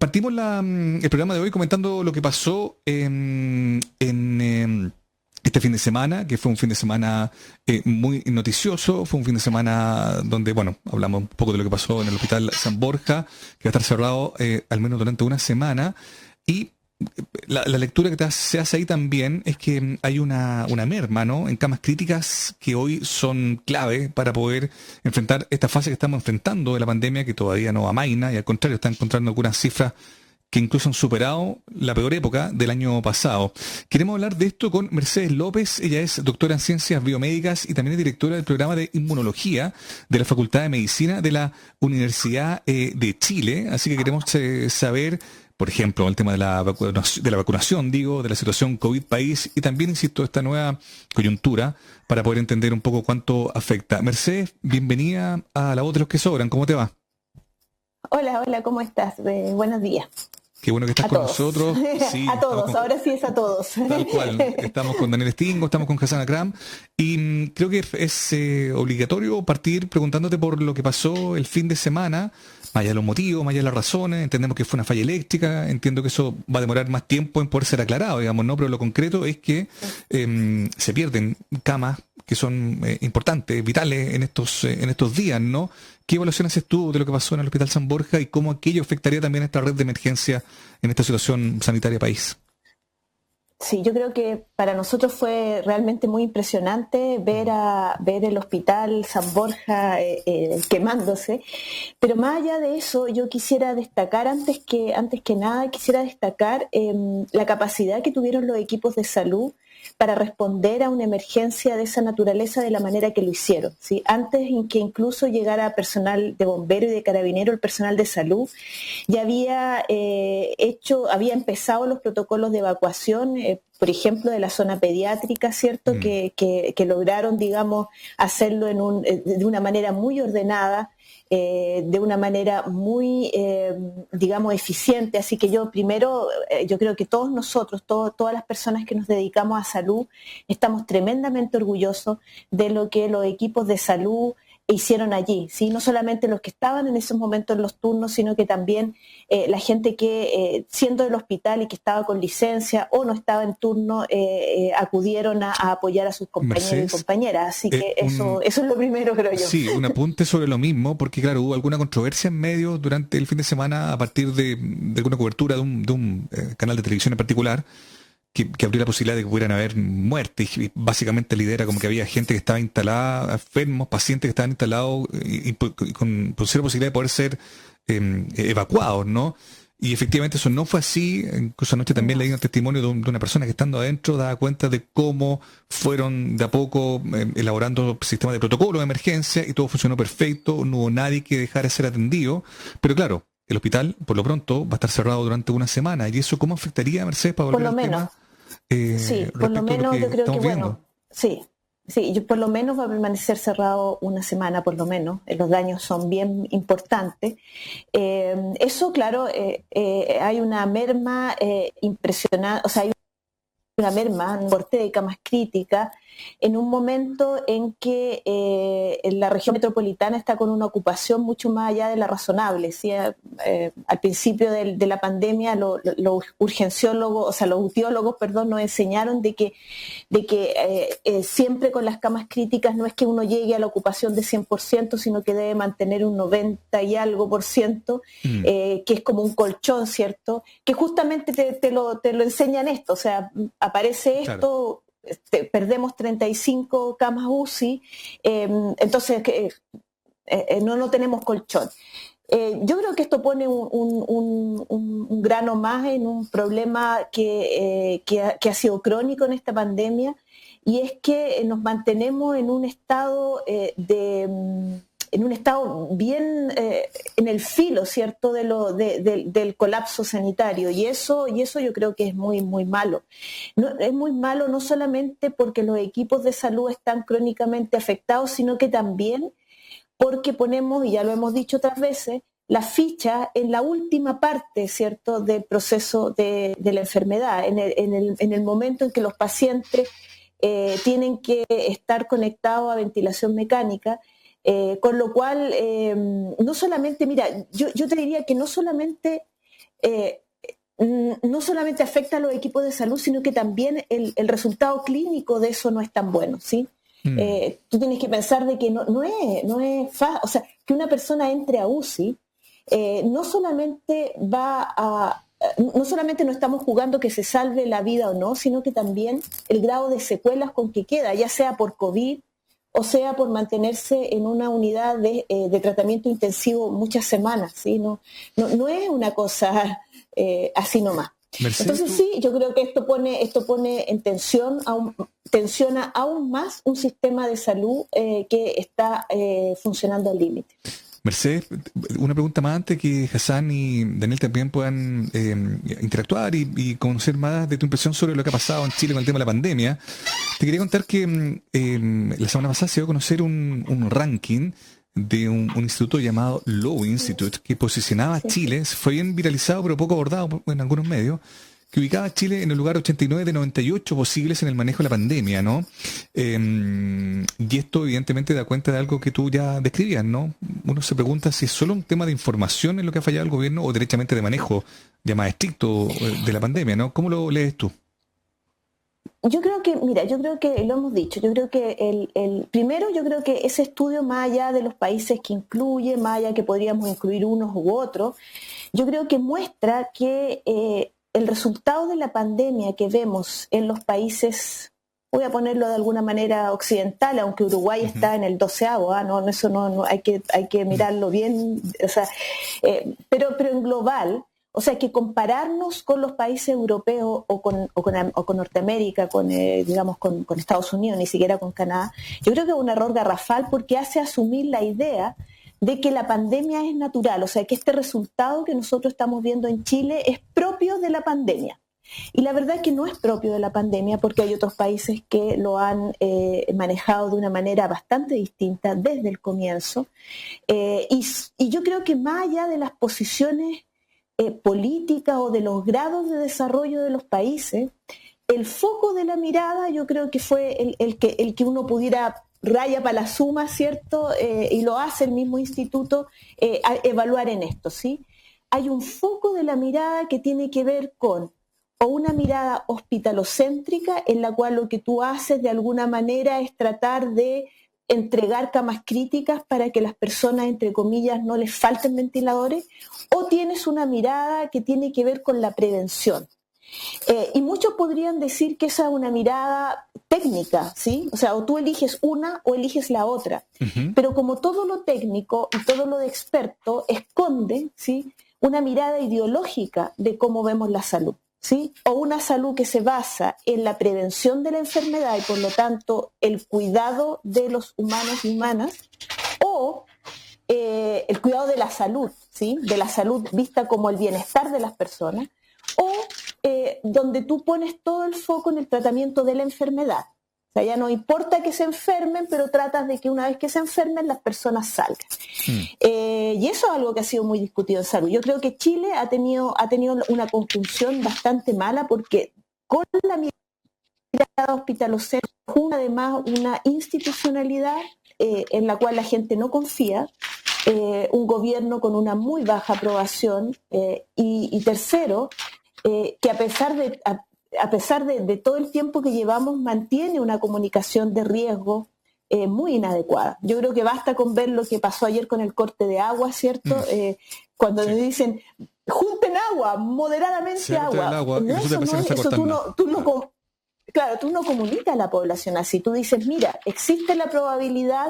partimos el programa de hoy comentando lo que pasó en este fin de semana, que fue un fin de semana muy noticioso, fue un fin de semana donde, bueno, hablamos un poco de lo que pasó en el Hospital San Borja, que va a estar cerrado al menos durante una semana, y la lectura que se hace ahí también es que hay una merma, ¿no?, en camas críticas que hoy son clave para poder enfrentar esta fase que estamos enfrentando de la pandemia, que todavía no amaina, y al contrario, está encontrando algunas cifras que incluso han superado la peor época del año pasado. Queremos hablar de esto con Mercedes López. Ella es doctora en Ciencias Biomédicas y también es directora del programa de Inmunología de la Facultad de Medicina de la Universidad de Chile. Así que queremos saber, por ejemplo, el tema de la vacunación, de la situación COVID país y también, insisto, esta nueva coyuntura para poder entender un poco cuánto afecta. Mercedes, bienvenida a La Voz de los que Sobran. ¿Cómo te va? Hola, ¿cómo estás? Buenos días. Qué bueno que estás con nosotros. Sí, a todos, ahora sí es a todos. Tal cual. Estamos con Daniel Stingo, estamos con Hassan Akram y creo que es obligatorio partir preguntándote por lo que pasó el fin de semana, más allá de los motivos, más allá de las razones. Entendemos que fue una falla eléctrica, entiendo que eso va a demorar más tiempo en poder ser aclarado, digamos, ¿no? Pero lo concreto es que se pierden camas que son importantes, vitales en estos días, ¿no? ¿Qué evaluación haces tú de lo que pasó en el Hospital San Borja y cómo aquello afectaría también a esta red de emergencia en esta situación sanitaria país? Sí, yo creo que para nosotros fue realmente muy impresionante ver el Hospital San Borja quemándose, pero más allá de eso, yo quisiera destacar, antes que nada, la capacidad que tuvieron los equipos de salud para responder a una emergencia de esa naturaleza de la manera que lo hicieron, ¿sí? Antes que incluso llegara personal de bombero y de carabinero, el personal de salud ya había empezado los protocolos de evacuación, por ejemplo, de la zona pediátrica, ¿cierto? Que lograron, digamos, hacerlo de una manera muy ordenada, de una manera muy, digamos, eficiente. Así que yo creo que todos nosotros, todas las personas que nos dedicamos a salud, estamos tremendamente orgullosos de lo que los equipos de salud hicieron allí, ¿sí? No solamente los que estaban en esos momentos en los turnos, sino que también la gente que, siendo del hospital y que estaba con licencia o no estaba en turno, acudieron a apoyar a sus compañeros Mercedes, y compañeras. Así que eso es lo primero, creo yo. Sí, un apunte sobre lo mismo, porque claro, hubo alguna controversia en medio durante el fin de semana a partir de alguna cobertura de un canal de televisión en particular, que abrió la posibilidad de que pudieran haber muertes, y básicamente la idea era como que había gente que estaba instalada, enfermos, pacientes que estaban instalados y con posible posibilidad de poder ser evacuados, ¿no? Y efectivamente eso no fue así. Incluso anoche también leí un testimonio de una persona que, estando adentro, daba cuenta de cómo fueron de a poco elaborando sistemas de protocolo de emergencia y todo funcionó perfecto, no hubo nadie que dejara de ser atendido. Pero claro, el hospital por lo pronto va a estar cerrado durante una semana. ¿Y eso cómo afectaría, Mercedes, para volver al tema? Sí, por lo menos yo creo que, bueno, sí, por lo menos va a permanecer cerrado una semana, por lo menos. Los daños son bien importantes. Eso, claro, hay una merma impresionante, o sea, hay una merma, un corte de camas críticas, en un momento en que la región metropolitana está con una ocupación mucho más allá de la razonable, ¿sí? Al principio de la pandemia los urgenciólogos, o sea, los utiólogos, perdón, nos enseñaron de que siempre con las camas críticas no es que uno llegue a la ocupación de 100%, sino que debe mantener un 90 y algo por ciento, que es como un colchón, ¿cierto? Que justamente te lo enseñan esto, o sea, aparece esto, claro. Perdemos 35 camas UCI, entonces no tenemos colchón. Yo creo que esto pone un grano más en un problema que ha sido crónico en esta pandemia, y es que nos mantenemos en un estado bien en el filo, ¿cierto?, del colapso sanitario, y eso yo creo que es muy, muy malo. Es muy malo no solamente porque los equipos de salud están crónicamente afectados, sino que también porque ponemos, y ya lo hemos dicho otras veces, la ficha en la última parte, ¿cierto?, del proceso de la enfermedad, en el momento en que los pacientes tienen que estar conectados a ventilación mecánica, con lo cual no solamente, mira, yo te diría que no solamente no solamente afecta a los equipos de salud, sino que también el resultado clínico de eso no es tan bueno, ¿sí? Tú tienes que pensar de que no es fácil, o sea, que una persona entre a UCI, no solamente no estamos jugando que se salve la vida o no, sino que también el grado de secuelas con que queda, ya sea por COVID o sea por mantenerse en una unidad de tratamiento intensivo muchas semanas, ¿sí? No es una cosa así nomás. Mercedes, Entonces sí, yo creo que esto pone en tensiona aún más un sistema de salud que está funcionando al límite. Mercedes, una pregunta más antes que Hassan y Daniel también puedan interactuar y conocer más de tu impresión sobre lo que ha pasado en Chile con el tema de la pandemia. Te quería contar que la semana pasada se dio a conocer un ranking de un instituto llamado Lowy Institute que posicionaba a Chile, fue bien viralizado pero poco abordado en algunos medios, que ubicaba a Chile en el lugar 89 de 98 posibles en el manejo de la pandemia, ¿no? Y esto evidentemente da cuenta de algo que tú ya describías, ¿no? Uno se pregunta si es solo un tema de información en lo que ha fallado el gobierno o derechamente de manejo ya más estricto de la pandemia, ¿no? ¿Cómo lo lees tú? Yo creo que lo hemos dicho, yo creo que primero yo creo que ese estudio, más allá de los países que incluye, más allá que podríamos incluir unos u otros, yo creo que muestra que el resultado de la pandemia que vemos en los países, voy a ponerlo de alguna manera occidental, aunque Uruguay está en el 12º, ¿no? Eso no hay que mirarlo bien, o sea, pero en global, o sea, que compararnos con los países europeos o con Norteamérica, digamos con Estados Unidos, ni siquiera con Canadá, yo creo que es un error garrafal porque hace asumir la idea de que la pandemia es natural, o sea, que este resultado que nosotros estamos viendo en Chile es propio de la pandemia. Y la verdad es que no es propio de la pandemia porque hay otros países que lo han manejado de una manera bastante distinta desde el comienzo. Y yo creo que más allá de las posiciones políticas o de los grados de desarrollo de los países, el foco de la mirada yo creo que fue el que uno pudiera raya para la suma, ¿cierto? Y lo hace el mismo instituto, a evaluar en esto, ¿sí? Hay un foco de la mirada que tiene que ver con o una mirada hospitalocéntrica en la cual lo que tú haces de alguna manera es tratar de entregar camas críticas para que las personas, entre comillas, no les falten ventiladores, o tienes una mirada que tiene que ver con la prevención. Y muchos podrían decir que esa es una mirada técnica, ¿sí? O sea, o tú eliges una o eliges la otra. Pero como todo lo técnico y todo lo de experto esconde, ¿sí?, una mirada ideológica de cómo vemos la salud, ¿sí? O una salud que se basa en la prevención de la enfermedad y por lo tanto el cuidado de los humanos y humanas, o el cuidado de la salud, ¿sí?, de la salud vista como el bienestar de las personas, o donde tú pones todo el foco en el tratamiento de la enfermedad. O sea, ya no importa que se enfermen, pero tratas de que una vez que se enfermen las personas salgan. Y eso es algo que ha sido muy discutido en salud. Yo creo que Chile ha tenido una conjunción bastante mala porque con la mirada hospitalocéntrica, además una institucionalidad en la cual la gente no confía, un gobierno con una muy baja aprobación y tercero, que a pesar de todo el tiempo que llevamos mantiene una comunicación de riesgo muy inadecuada. Yo creo que basta con ver lo que pasó ayer con el corte de agua, ¿cierto? Cuando le dicen, junten agua, moderadamente agua. Claro, tú no comunicas a la población así. Tú dices, mira, existe la probabilidad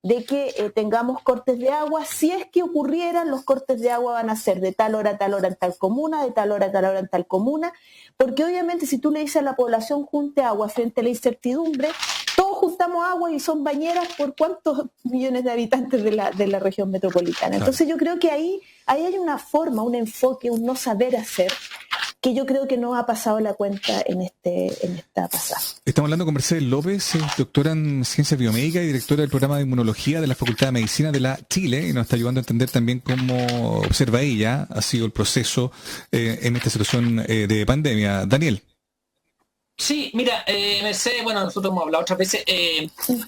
de que tengamos cortes de agua. Si es que ocurrieran, los cortes de agua van a ser de tal hora a tal hora en tal comuna, de tal hora a tal hora en tal comuna, porque obviamente si tú le dices a la población junte agua frente a la incertidumbre, todos juntamos agua y son bañeras por cuántos millones de habitantes de la región metropolitana. Entonces yo creo que ahí hay una forma, un enfoque, un no saber hacer, que yo creo que no ha pasado la cuenta en esta pasada. Estamos hablando con Mercedes López, doctora en Ciencias Biomédicas y directora del programa de Inmunología de la Facultad de Medicina de la Chile, y nos está ayudando a entender también cómo observa ella ha sido el proceso en esta situación de pandemia. Daniel. Sí, mira, Mercedes, bueno, nosotros hemos hablado otras veces.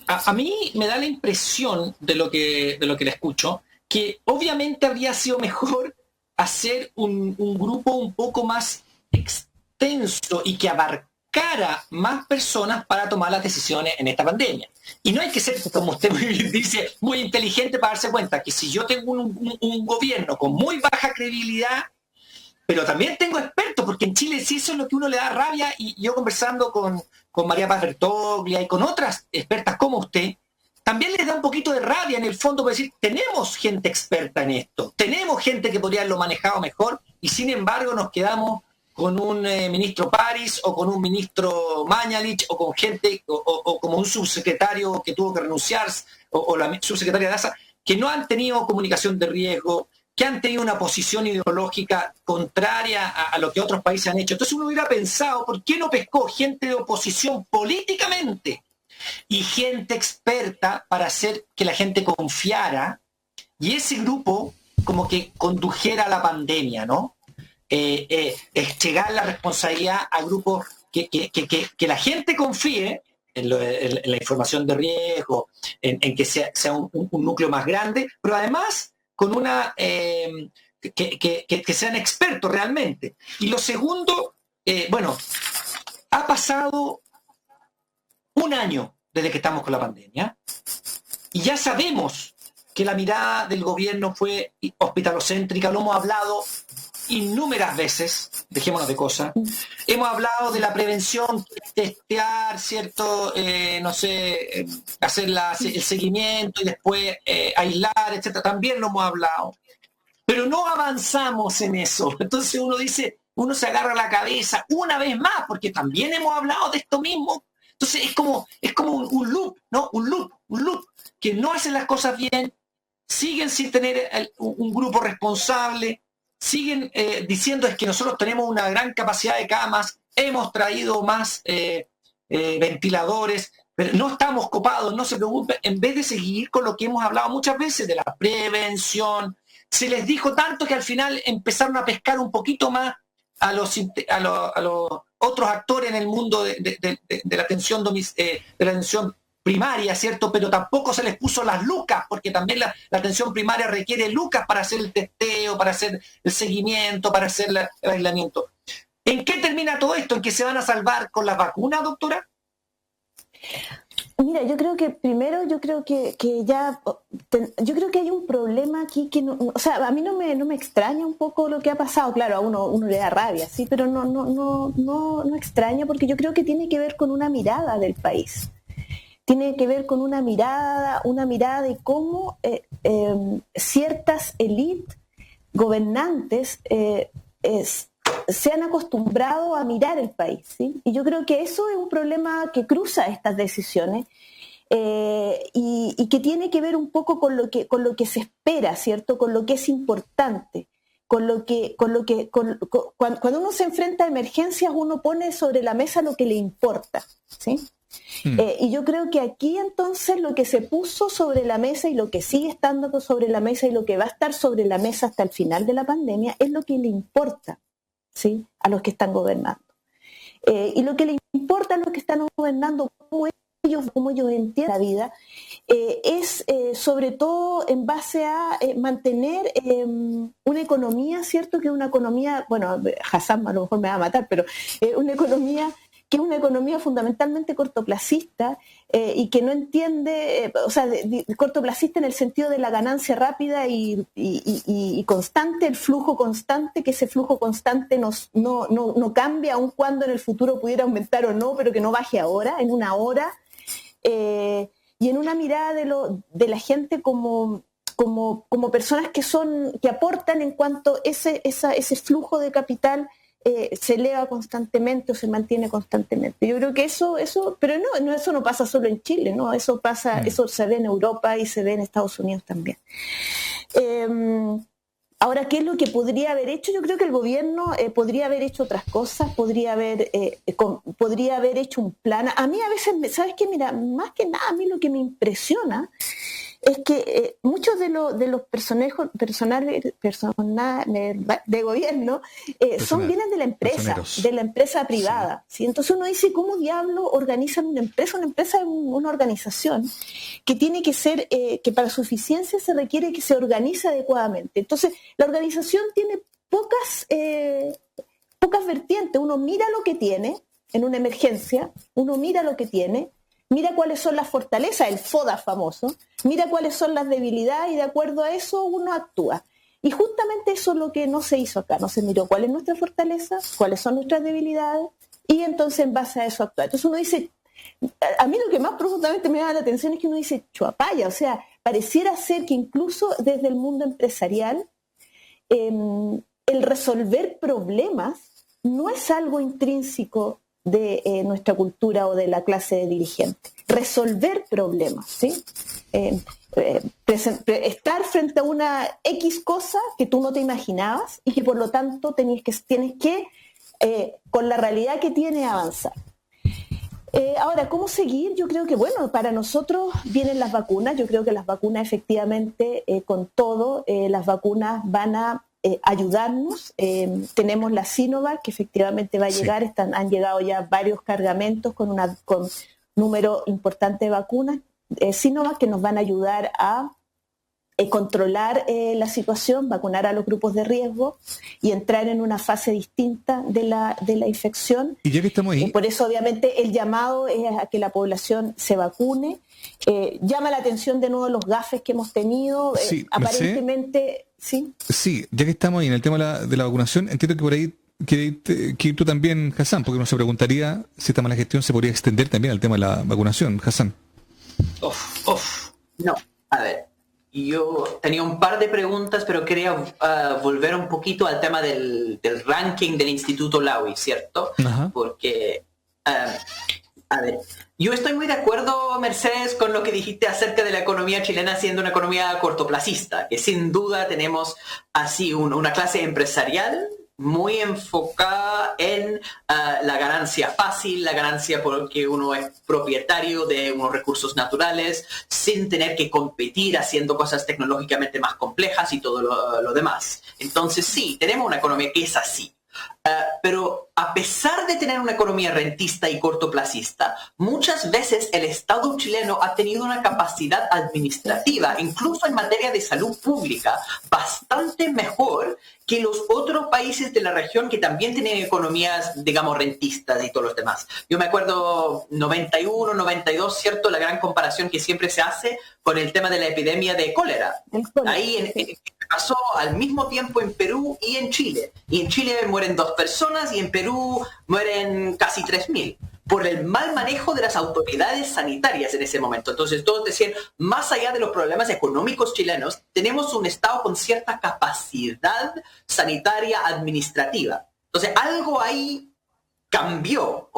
A mí me da la impresión de lo que la escucho, que obviamente habría sido mejor hacer un grupo un poco más extenso y que abarcara más personas para tomar las decisiones en esta pandemia. Y no hay que ser, como usted muy bien dice, muy inteligente para darse cuenta que si yo tengo un gobierno con muy baja credibilidad, pero también tengo expertos, porque en Chile sí eso es lo que uno le da rabia, y yo conversando con María Paz Bertoglia y con otras expertas como usted, también les da un poquito de rabia en el fondo por decir, tenemos gente experta en esto, tenemos gente que podría haberlo manejado mejor, y sin embargo nos quedamos con un ministro París o con un ministro Mañalich o con gente o como un subsecretario que tuvo que renunciar o la subsecretaria de ASA, que no han tenido comunicación de riesgo, que han tenido una posición ideológica contraria a lo que otros países han hecho. Entonces uno hubiera pensado, ¿por qué no pescó gente de oposición políticamente y gente experta para hacer que la gente confiara y ese grupo como que condujera la pandemia, ¿no? Llegar la responsabilidad a grupos que la gente confíe en la información de riesgo, en que sea un núcleo más grande, pero además con una que sean expertos realmente. Y lo segundo, bueno, ha pasado un año desde que estamos con la pandemia y ya sabemos que la mirada del gobierno fue hospitalocéntrica, lo hemos hablado innúmeras veces, dejémonos de cosas. Hemos hablado de la prevención, testear, ¿cierto? No sé, hacer el seguimiento y después aislar, etcétera. También lo hemos hablado. Pero no avanzamos en eso. Entonces uno dice, uno se agarra la cabeza una vez más, porque también hemos hablado de esto mismo. Entonces es como un loop, ¿no? Un loop, que no hacen las cosas bien, siguen sin tener un grupo responsable, siguen diciendo es que nosotros tenemos una gran capacidad de camas, hemos traído más ventiladores, pero no estamos copados, no se preocupen, en vez de seguir con lo que hemos hablado muchas veces de la prevención. Se les dijo tanto que al final empezaron a pescar un poquito más a los otros actores en el mundo de la atención primaria, ¿cierto? Pero tampoco se les puso las lucas, porque también la atención primaria requiere lucas para hacer el testeo, para hacer el seguimiento, para hacer el aislamiento. ¿En qué termina todo esto? ¿En que se van a salvar con las vacunas, doctora? Mira, yo creo que primero, yo creo que hay un problema aquí que no, o sea, a mí no me extraña un poco lo que ha pasado. Claro, a uno le da rabia, sí, pero no extraña, porque yo creo que tiene que ver con una mirada del país. Tiene que ver con una mirada de cómo ciertas élites gobernantes se han acostumbrado a mirar el país, ¿sí? Y yo creo que eso es un problema que cruza estas decisiones y que tiene que ver un poco con lo que se espera, ¿cierto? Con lo que es importante. Cuando uno se enfrenta a emergencias, uno pone sobre la mesa lo que le importa, ¿sí? Y yo creo que aquí entonces lo que se puso sobre la mesa y lo que sigue estando sobre la mesa y lo que va a estar sobre la mesa hasta el final de la pandemia es lo que le importa, ¿sí? A los que están gobernando. Y lo que le importa a los que están gobernando, cómo ellos entienden la vida, es sobre todo en base a mantener una economía, ¿cierto? Que es una economía, bueno, Hassan a lo mejor me va a matar, pero una economía que es una economía fundamentalmente cortoplacista y que no entiende, o sea, cortoplacista en el sentido de la ganancia rápida y constante, el flujo constante, que ese flujo constante no cambia aun cuando en el futuro pudiera aumentar o no, pero que no baje ahora, en una hora, y en una mirada de la gente como personas que aportan en cuanto ese flujo de capital se eleva constantemente o se mantiene constantemente. Yo creo que eso pero eso no pasa solo en Chile, ¿no? Eso se ve en Europa y se ve en Estados Unidos también. Ahora, ¿qué es lo que podría haber hecho? Yo creo que el gobierno podría haber hecho otras cosas, podría haber hecho un plan. A mí a veces, ¿sabes qué? Mira, más que nada, a mí lo que me impresiona es que muchos de los personales de gobierno vienen de la empresa privada. Sí. ¿Sí? Entonces uno dice, ¿cómo diablo organizan una empresa? Una empresa es una organización que tiene que ser, que para su eficiencia se requiere que se organice adecuadamente. Entonces la organización tiene pocas vertientes. Uno mira lo que tiene en una emergencia, mira cuáles son las fortalezas, el FODA famoso, mira cuáles son las debilidades y de acuerdo a eso uno actúa. Y justamente eso es lo que no se hizo acá, no se miró cuál es nuestra fortaleza, cuáles son nuestras debilidades y entonces en base a eso actuar. Entonces uno dice, a mí lo que más profundamente me llama la atención es que uno dice, chuapaya, o sea, pareciera ser que incluso desde el mundo empresarial el resolver problemas no es algo intrínseco de nuestra cultura o de la clase de dirigente. Resolver problemas, ¿sí? Estar frente a una X cosa que tú no te imaginabas y que por lo tanto tienes que con la realidad que tiene, avanzar. Ahora, ¿cómo seguir? Yo creo que, bueno, para nosotros vienen las vacunas. Yo creo que las vacunas efectivamente, con todo, las vacunas van a ayudarnos. Tenemos la Sinovac, que efectivamente va a llegar. Sí. Han llegado ya varios cargamentos con número importante de vacunas. Sinovac, que nos van a ayudar a controlar la situación, vacunar a los grupos de riesgo y entrar en una fase distinta de la infección. Y ya que estamos ahí... por eso, obviamente, el llamado es a que la población se vacune. Llama la atención de nuevo los gafes que hemos tenido. Sí, aparentemente, ¿sí? Sí, ya que estamos ahí en el tema de la vacunación, entiendo que por ahí que ir tú también, Hassan, porque uno se preguntaría si esta mala gestión se podría extender también al tema de la vacunación. Hassan. No, a ver. Yo tenía un par de preguntas, pero quería volver un poquito al tema del ranking del Instituto Lowy, ¿cierto? Ajá. Porque, a ver, yo estoy muy de acuerdo, Mercedes, con lo que dijiste acerca de la economía chilena siendo una economía cortoplacista, que sin duda tenemos así una clase empresarial muy enfocada en la ganancia fácil, la ganancia porque uno es propietario de unos recursos naturales sin tener que competir haciendo cosas tecnológicamente más complejas y todo lo demás. Entonces sí, tenemos una economía que es así. Pero a pesar de tener una economía rentista y cortoplacista, muchas veces el Estado chileno ha tenido una capacidad administrativa, incluso en materia de salud pública, bastante mejor que los otros países de la región que también tienen economías, digamos, rentistas y todos los demás. Yo me acuerdo 91, 92, ¿cierto? La gran comparación que siempre se hace con el tema de la epidemia de cólera. Ahí pasó al mismo tiempo en Perú y en Chile. Y en Chile mueren 2 personas y en Perú mueren casi 3.000 por el mal manejo de las autoridades sanitarias en ese momento. Entonces todos decían, más allá de los problemas económicos chilenos, tenemos un Estado con cierta capacidad sanitaria administrativa. Entonces algo ahí cambió,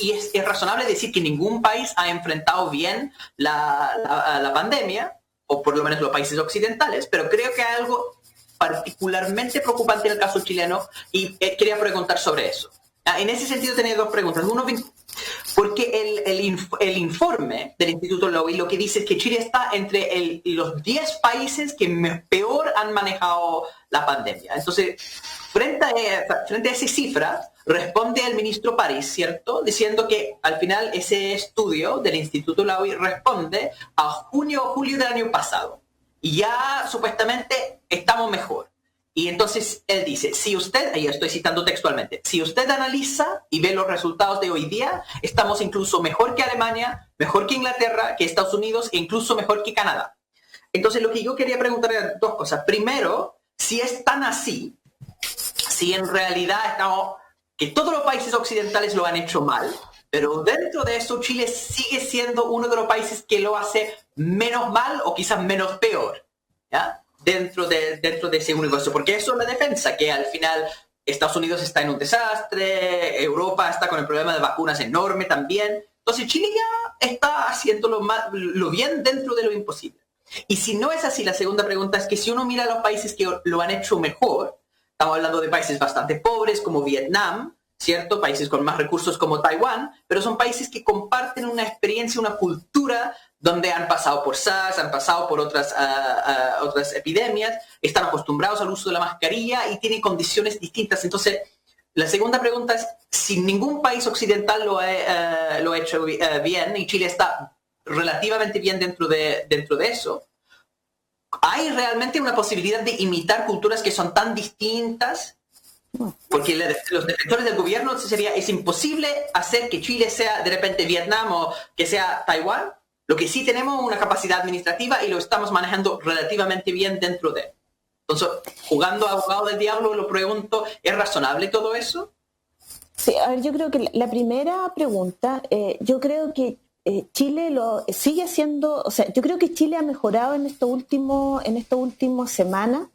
y es razonable decir que ningún país ha enfrentado bien la pandemia, o por lo menos los países occidentales, pero creo que hay algo particularmente preocupante en el caso chileno y quería preguntar sobre eso. En ese sentido tenía 2 preguntas. Uno, porque el informe del Instituto Lowy lo que dice es que Chile está entre los 10 países que peor han manejado la pandemia. Entonces, frente a esa cifra, responde el ministro París, ¿cierto? Diciendo que al final ese estudio del Instituto Lowy responde a junio o julio del año pasado. Y ya supuestamente estamos mejor. Y entonces él dice, si usted, y estoy citando textualmente, si usted analiza y ve los resultados de hoy día, estamos incluso mejor que Alemania, mejor que Inglaterra, que Estados Unidos e incluso mejor que Canadá. Entonces lo que yo quería preguntar era 2 cosas. Primero, si es tan así, si en realidad que todos los países occidentales lo han hecho mal, pero dentro de eso Chile sigue siendo uno de los países que lo hace menos mal o quizás menos peor, ¿ya? Dentro de ese universo, porque eso es la defensa, que al final Estados Unidos está en un desastre, Europa está con el problema de vacunas enorme también, entonces Chile ya está haciendo lo bien dentro de lo imposible. Y si no es así, la segunda pregunta es que si uno mira a los países que lo han hecho mejor, estamos hablando de países bastante pobres como Vietnam, ¿cierto? Países con más recursos como Taiwán, pero son países que comparten una experiencia, una cultura donde han pasado por SARS, han pasado por otras epidemias, están acostumbrados al uso de la mascarilla y tienen condiciones distintas. Entonces, la segunda pregunta es, si ningún país occidental lo ha hecho bien y Chile está relativamente bien dentro de eso, ¿hay realmente una posibilidad de imitar culturas que son tan distintas? Porque los defensores del gobierno es imposible hacer que Chile sea de repente Vietnam o que sea Taiwán. Lo que sí tenemos una capacidad administrativa y lo estamos manejando relativamente bien dentro de. Entonces, jugando a abogado del diablo, lo pregunto, ¿es razonable todo eso? Sí, a ver, yo creo que la primera pregunta, yo creo que Chile lo sigue haciendo, o sea, yo creo que Chile ha mejorado en estas últimas semanas,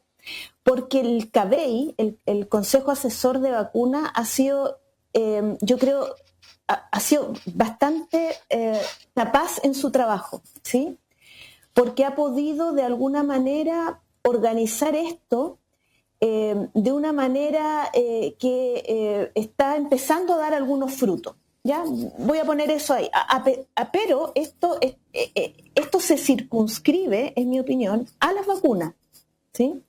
porque el CABEI, el Consejo Asesor de Vacunas, ha sido, yo creo, ha sido bastante capaz en su trabajo, ¿sí? Porque ha podido de alguna manera organizar esto de una manera que está empezando a dar algunos frutos. ¿Ya? Voy a poner eso ahí. Pero esto se circunscribe, en mi opinión, a las vacunas, ¿sí?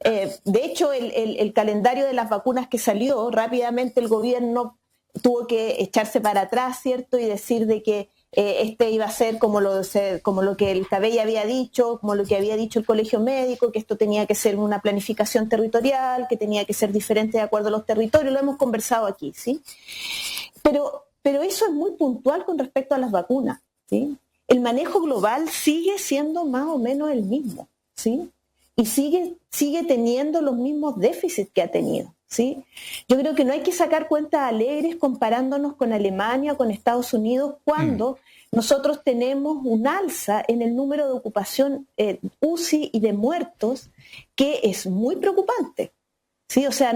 De hecho, el calendario de las vacunas que salió, rápidamente el gobierno tuvo que echarse para atrás, ¿cierto? Y decir de que iba a ser como lo que el CABEI había dicho, como lo que había dicho el Colegio Médico, que esto tenía que ser una planificación territorial, que tenía que ser diferente de acuerdo a los territorios, lo hemos conversado aquí, ¿sí? Pero eso es muy puntual con respecto a las vacunas, ¿sí? El manejo global sigue siendo más o menos el mismo, ¿sí? Y sigue teniendo los mismos déficits que ha tenido, ¿sí? Yo creo que no hay que sacar cuentas alegres comparándonos con Alemania o con Estados Unidos cuando nosotros tenemos un alza en el número de ocupación UCI y de muertos que es muy preocupante. Sí, o sea,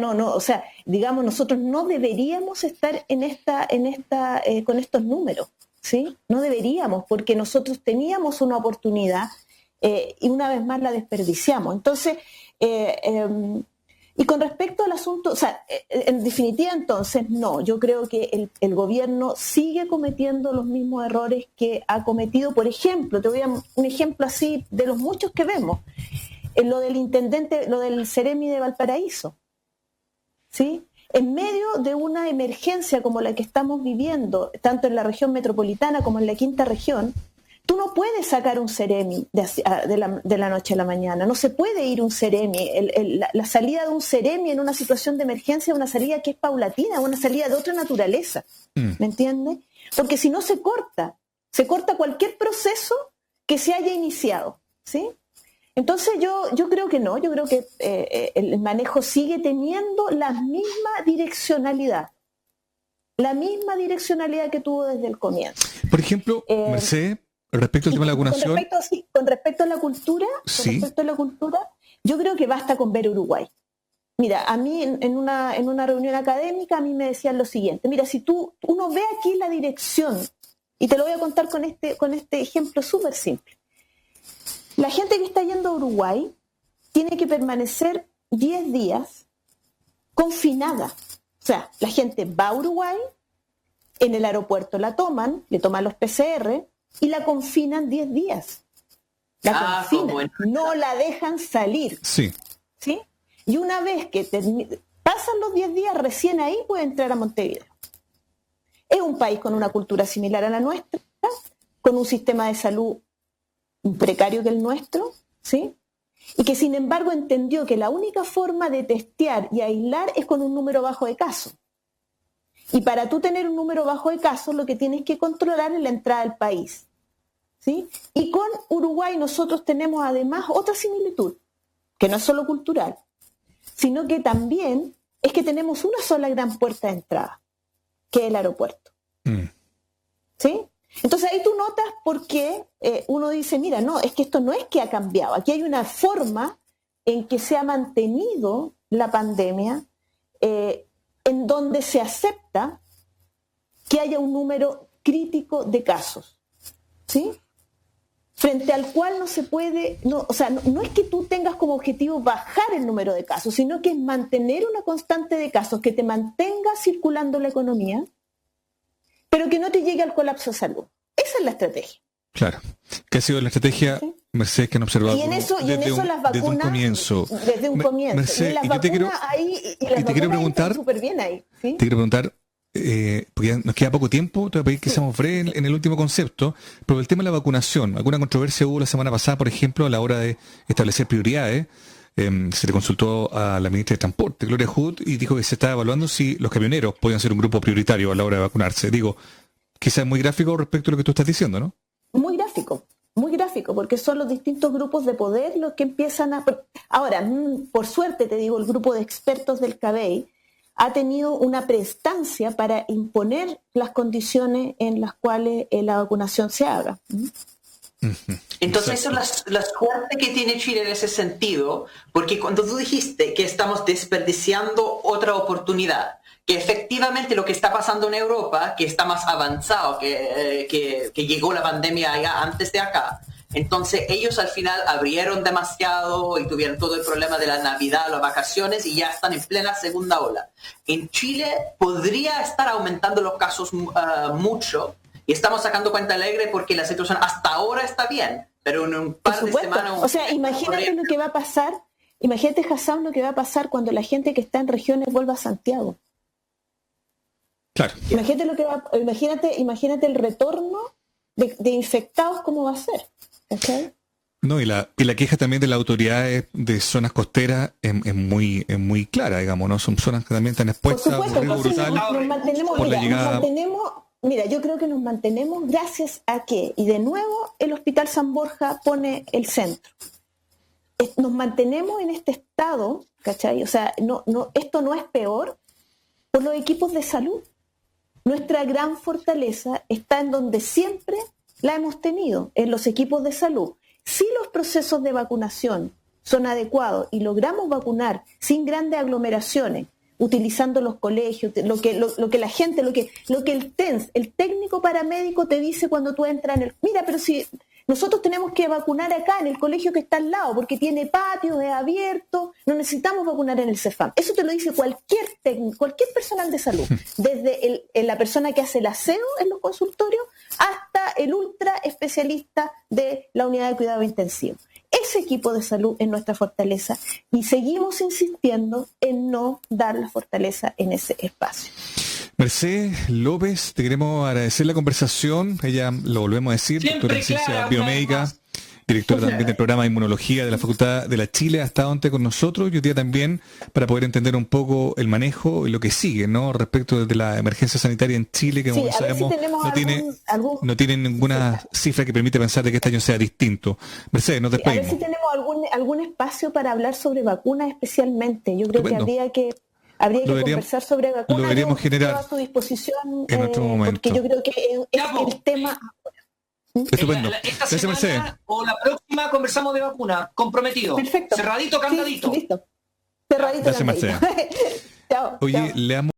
digamos, nosotros no deberíamos estar con estos números, ¿sí? No deberíamos, porque nosotros teníamos una oportunidad y una vez más la desperdiciamos. Entonces, y con respecto al asunto, o sea, en definitiva, entonces, no, yo creo que el gobierno sigue cometiendo los mismos errores que ha cometido. Por ejemplo, te voy a dar un ejemplo así de los muchos que vemos, lo del intendente, lo del Ceremi de Valparaíso. ¿Sí? En medio de una emergencia como la que estamos viviendo, tanto en la región metropolitana como en la quinta región, tú no puedes sacar un Ceremi de la noche a la mañana, no se puede ir un Ceremi. La salida de un Ceremi en una situación de emergencia es una salida que es paulatina, una salida de otra naturaleza, ¿me entiendes? Porque si no se corta cualquier proceso que se haya iniciado, ¿sí? Entonces yo creo que no, yo creo que el manejo sigue teniendo la misma direccionalidad que tuvo desde el comienzo. Por ejemplo, Mercedes, respecto al tema de la vacunación. Con respecto a la cultura, sí. Yo creo que basta con ver Uruguay. Mira, a mí en una reunión académica a mí me decían lo siguiente, mira, si uno ve aquí la dirección, y te lo voy a contar con este ejemplo súper simple. La gente que está yendo a Uruguay tiene que permanecer 10 días confinada. O sea, la gente va a Uruguay, en el aeropuerto le toman los PCR y la confinan 10 días. La confinan, no la dejan salir. Sí. ¿Sí? Y una vez que pasan los 10 días, recién ahí puede entrar a Montevideo. Es un país con una cultura similar a la nuestra, con un sistema de salud precario que el nuestro, ¿sí? Y que sin embargo entendió que la única forma de testear y aislar es con un número bajo de casos. Y para tú tener un número bajo de casos, lo que tienes que controlar es la entrada al país, ¿sí? Y con Uruguay nosotros tenemos además otra similitud, que no es solo cultural, sino que también es que tenemos una sola gran puerta de entrada, que es el aeropuerto. ¿Sí? Entonces ahí tú notas por qué uno dice, mira, no, es que esto no es que ha cambiado. Aquí hay una forma en que se ha mantenido la pandemia en donde se acepta que haya un número crítico de casos, ¿sí? Frente al cual no se puede, no es que tú tengas como objetivo bajar el número de casos, sino que es mantener una constante de casos que te mantenga circulando la economía, pero que no te llegue al colapso de salud. Esa es la estrategia. Claro. ¿Qué ha sido la estrategia, ¿Sí? Mercedes, que han observado Y en eso las vacunas, desde un comienzo? Desde un comienzo. Mercedes, y las y yo te vacunas te quiero ahí preguntar, están súper bien ahí. ¿Sí? te quiero preguntar, porque ya nos queda poco tiempo, te voy a pedir que seamos breves en el último concepto, pero el tema de la vacunación, alguna controversia hubo la semana pasada, por ejemplo, a la hora de establecer prioridades. Se le consultó a la ministra de Transporte, Gloria Hood, y dijo que se estaba evaluando si los camioneros podían ser un grupo prioritario a la hora de vacunarse. Digo, quizás muy gráfico respecto a lo que tú estás diciendo, ¿no? Muy gráfico, porque son los distintos grupos de poder los que empiezan a... Ahora, por suerte, te digo, el grupo de expertos del CABEI ha tenido una prestancia para imponer las condiciones en las cuales la vacunación se haga. Entonces eso es la suerte que tiene Chile en ese sentido, porque cuando tú dijiste que estamos desperdiciando otra oportunidad, que efectivamente lo que está pasando en Europa, que está más avanzado, que llegó la pandemia allá antes de acá, entonces ellos al final abrieron demasiado y tuvieron todo el problema de la Navidad, las vacaciones, y ya están en plena segunda ola. En Chile podría estar aumentando los casos mucho, y estamos sacando cuenta alegre porque la situación hasta ahora está bien, pero en un par de semanas... O sea, imagínate lo que va a pasar, imagínate, Hassan, lo que va a pasar cuando la gente que está en regiones vuelva a Santiago. Claro. Imagínate el retorno de infectados, ¿cómo va a ser? ¿Okay? No, y la queja también de las autoridades de zonas costeras es muy clara, digamos, ¿no? Son zonas que también están expuestas a un riesgo brutal por la llegada... Mira, yo creo que nos mantenemos gracias a que, y de nuevo el Hospital San Borja pone el centro. Nos mantenemos en este estado, ¿cachai? O sea, esto no es peor por los equipos de salud. Nuestra gran fortaleza está en donde siempre la hemos tenido, en los equipos de salud. Si los procesos de vacunación son adecuados y logramos vacunar sin grandes aglomeraciones, utilizando los colegios, lo que la gente, lo que el TENS, el técnico paramédico te dice cuando tú entras en el... Mira, pero si nosotros tenemos que vacunar acá en el colegio que está al lado, porque tiene patios, es abierto, no necesitamos vacunar en el CEFAM. Eso te lo dice cualquier técnico, cualquier personal de salud, desde la persona que hace el aseo en los consultorios hasta el ultra especialista de la unidad de cuidado intensivo. Ese equipo de salud es nuestra fortaleza y seguimos insistiendo en no dar la fortaleza en ese espacio. Mercedes López, te queremos agradecer la conversación. Ella, lo volvemos a decir, doctora en ciencia biomédica, directora también del programa de inmunología de la Facultad de la Chile, ha estado antes con nosotros y hoy día también para poder entender un poco el manejo y lo que sigue, ¿no? Respecto de la emergencia sanitaria en Chile, que como sabemos no tiene ninguna cifra que permite pensar de que este año sea distinto. Mercedes, nos despedimos. A ver si tenemos algún espacio para hablar sobre vacunas especialmente. Yo creo que habría que conversar sobre vacunas. Lo deberíamos generar a su disposición en otro momento. porque yo creo que es el tema. Estupendo. Esta Gracias, semana Mercedes. o la próxima conversamos de vacuna, comprometido. Perfecto. Cerradito, cantadito. Sí, listo. Cerradito, Gracias, cantadito. Mercedes. Chao. Oye, chao. leamos